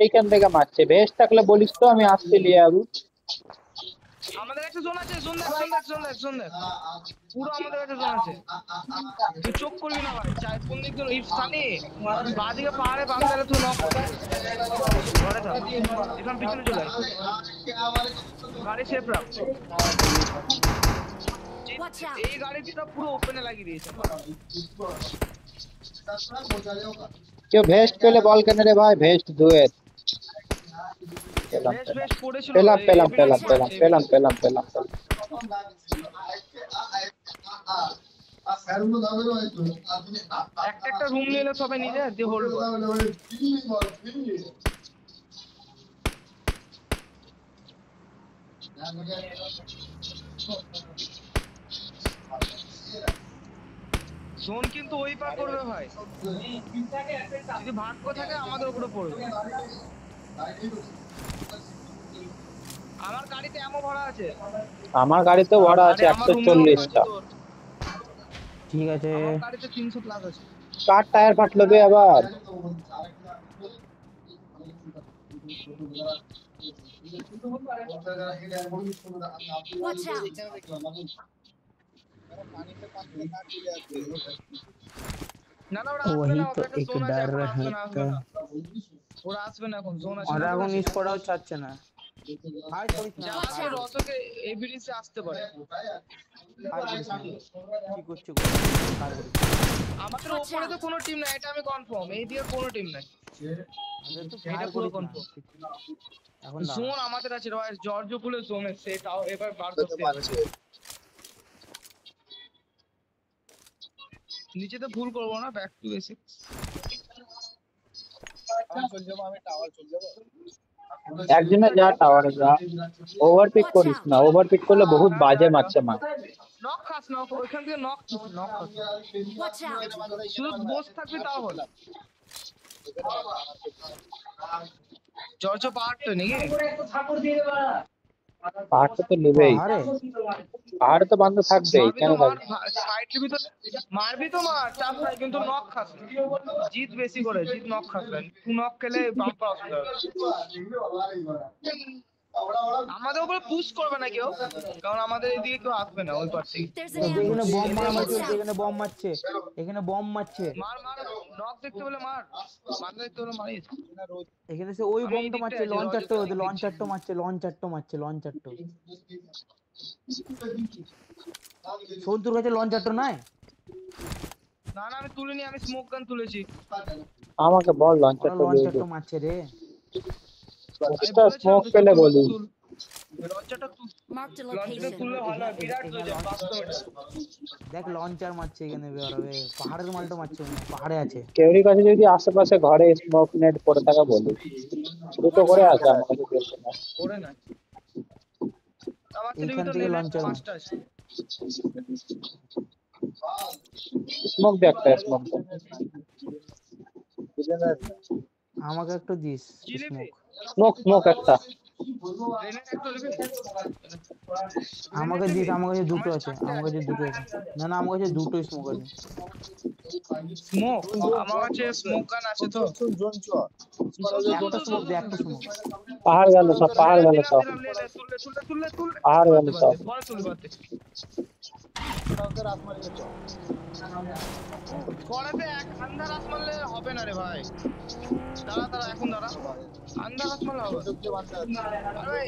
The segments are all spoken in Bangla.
এইখান থেকে মারছে, বেশ থাকলে বলিস তো আমি আসতে নিয়ে যাবো। আমাদের একটা জোন আছে, জোন দেখ, জোন দেখ, জোন দেখ, জোন দেখ, পুরো আমাদের একটা জোন আছে। তুই চোখ করবি না ভাই, চাই কোন দিক দিয়ে ইফ সানি বাদিকে পাহাড়ে বাম গেলে তুই নক করবি। ঘরে থাক, এখন পিছনে চলে আয়, গাড়ি সেফ রাখ। এই গাড়িটা পুরো ওপেনে লাগিয়ে দিয়েছে। কেউ ভেস্ট পেলে বল কেন রে ভাই, ভেস্ট দুয়ের পেলাম বেশ পেলাম বেশ পড়েছিল, পেলাম পেলাম পেলাম এভিডেন্স পেলাম আছে, পেলাম এভিডেন্স। পেলাম পেলাম পেলাম। একটা একটা রুম নিলে সবাই নিজে দিয়ে হোল্ড কর। জোন কিন্তু ওই পার করবে ভাই, যদি ভাগ্য থাকে আমাদের উপরে পড়বে। আমার গাড়িতে এমন ভরা আছে, আমার গাড়িতে ভাড়া আছে আরে আমার রুমেও আছে 140টা। তোর। ঠিক আছে। আমার গাড়িতে 300 প্লাস আছে। কার টায়ার ফাটলো বে আবার? Watch out! না না, ওরা আসবে वही না, तो ওদের একটা एक জোন আছে, डर এখন আসবে না, रहता। আসবে না। ওরা আসবে না, এখন জোন আছে। और এখন ইস করাও চাচ্ছে না। হাই করিস না, যারা আসবে রতকে এভিডেন্সে আসতে পারে। হাই করিস না। কি করছে কার করিস? আমাদের উপরে তো কোনো টিম নাই, এটা আমি কনফার্ম। এই দিকে কোনো টিম নাই, আরে তো এটা ফায়ার পুরো করিস না। কনফার্ম। এখন না। জোন আমাদের আছে ভাই, জর্জ পুলের জোন আছে, সেটাও এবার বার করতে হবে। নিচেতে ভুল করবো না, ব্যাক টু বেসিক্স। একজনে যা টাওয়ারে যা, ওভারপিক করিস না, ওভারপিক করলে বহুত বাজে মারছে মা। নক খাস না, ওইখান থেকে নক নক খাস। Watch out! শুধু বস থাকবি তাও হলো। জর্জ পাহাড়টা নাকি? পাহাড়টা তো নেবেই, পাহাড়ে পাহাড়ে তো বান্ধব থাকবেই, মারবি কেন তো মার, থাকবে? সাইডের ভিতর মারবি তো মার, চাপ নাই, কিন্তু নক খাস না। জিত বেশি করে, জিত নক খাস না, তুই নক খেলে বাম্পার আসবে। আমাদের উপরে পুশ করবে না কেউ, কারণ আমাদের এদিকে কেউ আসবে না ওই পার থেকে। There's an এখানে ambush! বম মারামারি Watch চলছে, out! এখানে বম মারছে, এখানে বম মারছে। মার মার, নক দেখতে পেলে মার, মারতে দেখতে পেলে মারিস। এখানে সে ওই আমি এই বমটা দিকটায় মারছে, আছি, লঞ্চারটা রজতের ওদের দিক দিচ্ছি। লঞ্চারটা মারছে, লঞ্চারটা মারছে, লঞ্চারটা। সন্তুর কাছে লঞ্চারটা নাই? না না, আমি তুলিনি, আমি স্মোক গান তুলেছি। আমাকে বল ওরা লঞ্চারটা দিয়ে দে, লঞ্চারটা মারছে রে। আমি এক্সট্রা বলেছিলাম স্মোক তো পেলে তুল বলি। তুল, লঞ্চারটা তুল, Marked a লঞ্চারটা location. তুললে ভালো হয়, বিরাট হয়ে যায় 500 মিটার। দেখ লঞ্চার মারছে এখানে বেরোবে, পাহাড়ের মালটা মারছে, মনে হয় পাহাড়ে আছে। কেউরি কাছে যদি আশেপাশে ঘরে স্মোক নেট পড়ে থাকা বলি, দুটো Watch করে out! আছে আমার কাছে বেশি না। করে না, আমার এইখান টেলিভিশন থেকে নেট লঞ্চার 5টা আছে। স্মোক দে, একটা স্মোক দে। আমাকে একটু দিস জিলিপি স্মোক। স্মোক স্মোক একটা। গ্রেনেড একটা নেবে, আমাকে দিস, আমার কাছে দুটো আমার আছে, 4টে আমার আছে। কাছে দুটো আছে। না না, আমার কাছে দুটো স্মোক আছে। স্মোক, আমার কাছে স্মোক গান আছে তো। একটা স্মোক দে, একটা স্মোক। পাহাড় গেল সব, পাহাড় গেল দিলাম সব, দিলাম, লে লে, তুললে তুললে তুললে তুললে, পাহাড় গেল বাদে সব। বাদে পরে তুলবে বাদে। কড়াতে এক আন্ধার রাত মারলে হবে না রে ভাই। দাঁড়া দাঁড়া, এখন দাঁড়া, আন্ধার রাত মারলে হবে। আরে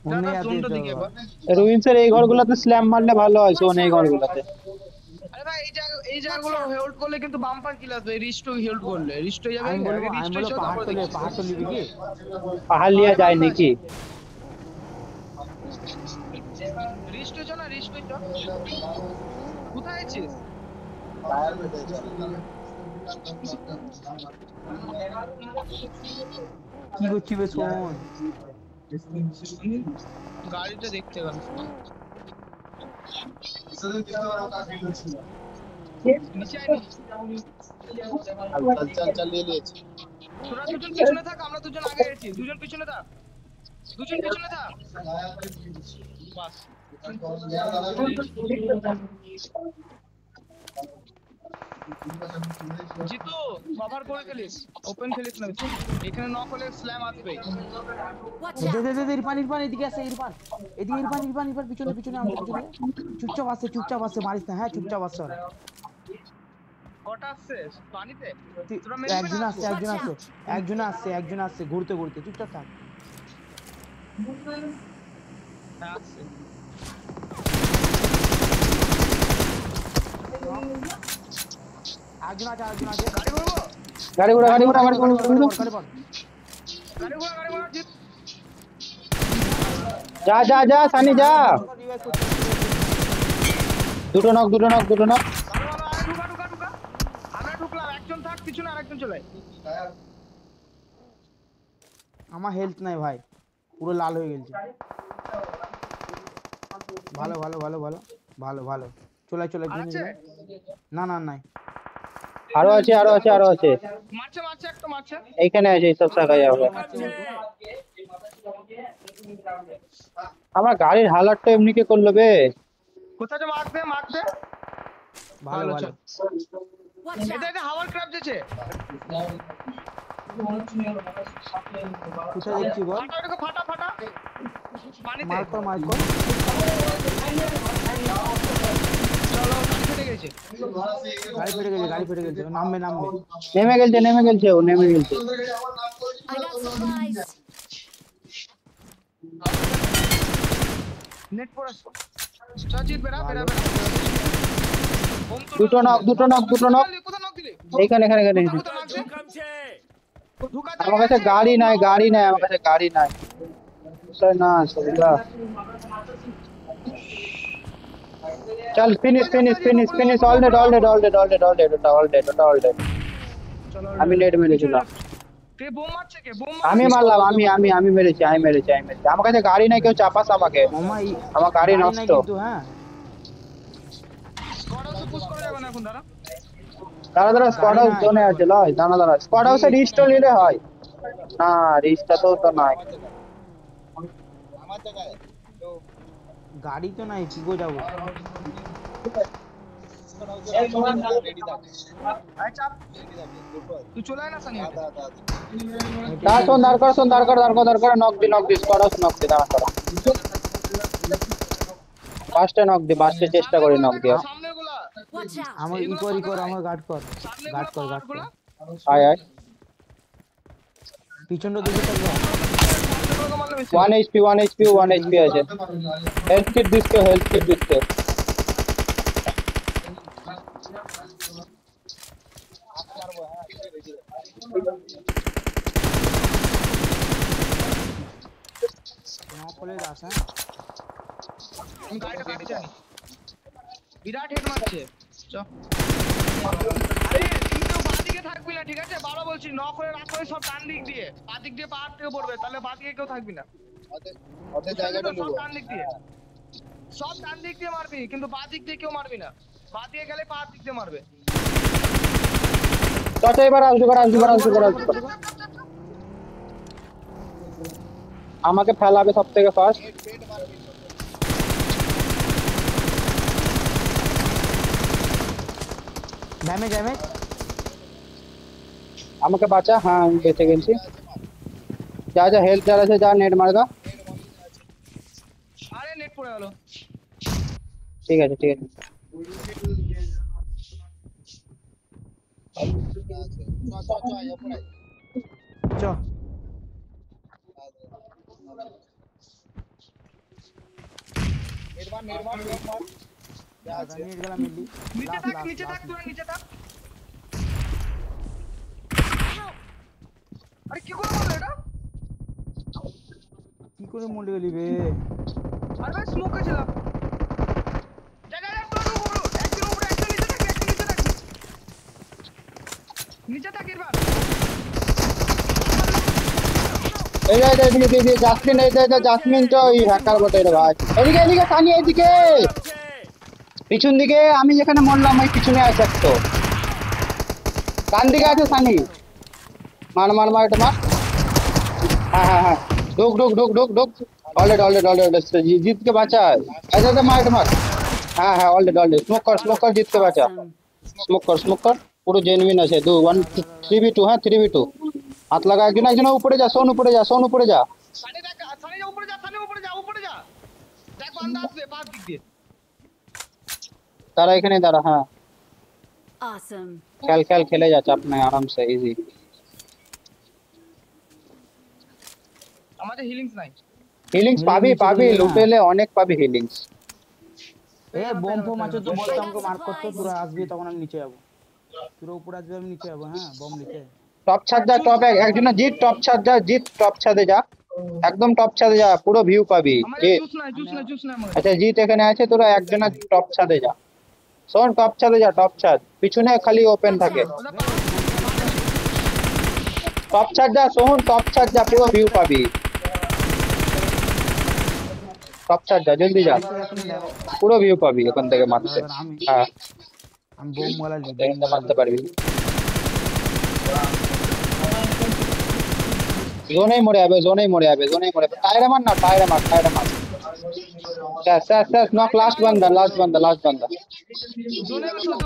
অন্য দাদা যাতে জোনটা যেতে দিকে হবে। একবার। রুইন্সের এই ঘরগুলোতে স্ল্যাম মারলে ভালো হয়, শোন এই ঘরগুলোতে। আরে ভাই, এই জায়গাগুলো হোল্ড করলে কিন্তু বাম্পার কিল আসবে। রিস্টো হোল্ড করলে রিস্টো যাবে, আমি বলবো, আগে আমি রিস্টো বলবো যাও, পাহাড় তারপর তো দেখছি। পাহাড় তো নিবি কি? পাহাড় লিয়া যায় নাকি? রিস্টো যাও না, রিস্টো যাও। কোথায় আছিস? কি করছি বে শোন। গাড়িটা দেখতে গেল। নিচে আয়, তোরা দুজন পিছনে থাক, আমরা দুজন আগে আছি। দুজন পিছনে থাক, দুজন পিছনে থাক, বাস। জিতু কভার করে খেলিস, ওপেন খেলিস না বেশি। এখানে নক হলে স্ল্যাম আসবে। Watch দে দে out! দে দে, ইরফান ইরফান এদিকে আসে, ইরফান এদিকে, ইরফান ইরফান ইরফান পিছনে পিছনে আমাদের পিছনে। চুপচাপ আসছে মারিস না, হ্যাঁ চুপচাপ আসছে ওরা। কটা আসছে পানিতে? তোরা মেরে দিবি একজন না? আসছে একজন আসছে ঘুরতে ঘুরতে, চুপচাপ থাক। হ্যাঁ আসছে। একজন আছে গাড়ি ঘুরবো, গাড়ি ঘোড়া গাড়ি ঘোড়া গাড়ি ঘোড়া গাড়ি পড়। গাড়ি ঘোড়া জিত। যা যা যা সানি যা। দুটো নক ভালো ভালো, আরে ঢুকা। আমরা ঢুকলাম, একজন থাক পিছনে আরেকজন চলে আয়। আমার হেলথ নাই ভাই, পুরো লাল হয়ে গেছে। ভালো ভালো ভালো ভালো ভালো ভালো, চলে চলে আছে? না না নাই। আরো আছে আরো আছে আরো আছে। মারছে একটা মারছে। এইখানে আছে এইসব জায়গায় যাবে। আমার গাড়ির হালাতটা এমনি কে করলো বে। কোথায় মার্ক দে ভালো ভালো। চল। Watch out! এটা হাওয়ার ক্র্যাব যেছে। কোথায় দেখছি বল? ফাটা পানিতে। মার্ক কর। চলো, গাড়ি ফেটে গেছে। গাড়ি ফেটে গেছে, নামবে। নেমে গেলছে ও নেমে গেলছে। I got supplies! নেট পড়াস। চল জিত বেরা। দুটো নক কোথায় নক দিলি? এইখানে কোথায় লাগছে? ঢুকা আমার কাছে গাড়ি নাই আমার কাছে গাড়ি নাই। কোথায় না সবগুলা। চল ফিনিশ অল ডেড আমি নেট মেরেছিলাম। কে বোম মারছে? আমি মারলাম আমি মেরেছি আমার কাছে গাড়ি নাই, কেউ চাপাস আমাকে। আমার গাড়ি নাই নষ্ট। কিন্তু, হ্যাঁ স্কোয়াড হাউসে পুশ করা যাবে না এখন দাঁড়া। দাঁড়া স্কোয়াড হাউস জোনে আছে লয়। দাঁড়া স্কোয়াড হাউসে রিস্টল নিলে হয় না, রিস্টটা তো নাই। গাড়ি তো নাই, কি গো যাবো? আয় চাপ, তুই চলে আয় না সানি। দাঁড় কর নক দি স্কোয়াড হাউস নক দি। দাঁড়া ফার্স্টে নক দি, ফার্স্টে চেষ্টা করি নক দিয়া। সামনেগুলা Watch out! আমার কর আমার গার্ড কর। আয় পিছনটা দিকে থাকবে। 1 HP আছে। হেলথ কিট দিচ্ছে। নকলে যাস, হ্যাঁ আমি গাড়িটা কাটি জানি। বিরাট হেড মারছে। চ আরে তুই তো বাদিকে থাকবি না, ঠিক আছে? বাবা বলছি নক করে রাখো, সব ডান দিক দিয়ে। বাদিক দিয়ে পাহাড় থেকে পড়বে, তাহলে বাদিকে কেউ থাকবি না। ওদের জায়গাটা সব ডান দিক দিয়ে। সব ডান দিক দিয়ে মারবি, কিন্তু বাদিক দিয়ে কেউ মারবি না। বাদিকে গেলে পাহাড় দিক দিয়ে মারবে। তো এবার আসবে। আমাকে ফেলাবে সব থেকে ফার্স্ট। ড্যামেজ আমাকে বাঁচা। হ্যাঁ আমি বেঁচে গেছি। যা হেল্প যার আছে যা নেট মারগা। আরে নেট পড়ে গেল। ঠিক আছে চ। নিচে থাক তোরা, নিচে থাক। আরে কি করে মারলো এটা? কি করে মরে গেলি বে? আরে ভাই স্মোকে ছিলাম। একজন উপরে একজন নিচে থাক এবার। এই জাসমিন তো ওই হ্যাকার বটে রে ভাই। এদিকে সানি এদিকে পিছন দিকে। আমি যেখানে মরলাম ওই পিছনে আছে তো। কান দিকে আছে সানি। মার এটা মার। হ্যাঁ ঢুক। অলরেড জিতকে বাঁচা। আচ্ছা মার এটা মার। হ্যাঁ অলরেড স্মোক কর জিতকে বাঁচা। স্মোক কর পুরো জেনুইন আছে 3v2 হ্যাঁ 3v2 হাত লাগা একজন উপরে যা সোন উপরে যা সানি দেখ সানি যা উপরে যা দেখ বান্দা আসবে পাঁচ দিক দিয়ে তারা এখানে দাঁড়া হ্যাঁ Awesome. খেলে যা চাপ নাই আরাম সে ইজি আমাদের হিলিংস নাই হিলিংস পাবি লুটেলে অনেক পাবি হিলিংস এ বোম ফোম আছে তো বলতে আমাকে মার্ক করতে তোরা আসবি তখন আমি নিচে যাবো তোরা উপরে আসবি আমি নিচে যাবো হ্যাঁ বম নিচে টপ ছাদ যা টপ একজন জিত টপ ছাদে যা একদম টপ ছাদে যা পুরো ভিউ পাবি আমাদের জিত জুস নাই আমাদের আচ্ছা জিত এখানে আছে তোরা একজন টপ ছাদে যা শোন টপ ছাদে যা টপ ছাদ পিছনে খালি ওপেন থাকে টপ ছাদ যা শোন টপ ছাদ যা পুরো ভিউ পাবি টপ ছাদ যা জলদি যা পুরো ভিউ পাবি ওখান থেকে মারতে হ্যাঁ আমি বোম মারা এখানে মারতে পারবি জোনেই মরে যাবে টায়ারে মার স্যার নক লাস্ট বান্দা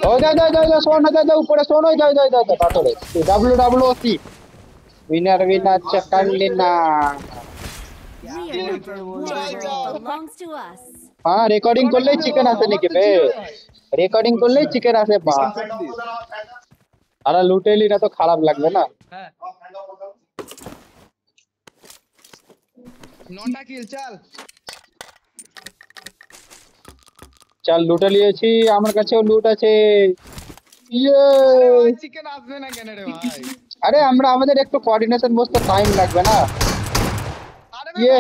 ও যা শোন যা উপরে শোন যা পাথরে WWC winner chicken Belongs to us. হ্যাঁ রেকর্ডিং করলেই চিকেন আসে নাকি বে রেকর্ডিং করলেই চিকেন আসে বা আরে লুটেলি না তো খারাপ লাগবে না হ্যাঁ 9টা কিল চল লুটে নিয়েছি আমার কাছেও লুট আছে ইয়ে চিকেন আসবে না কেন রে ভাই আরে আমাদের একটু কোঅর্ডিনেশন বসতে টাইম লাগবে না আরে ইয়ে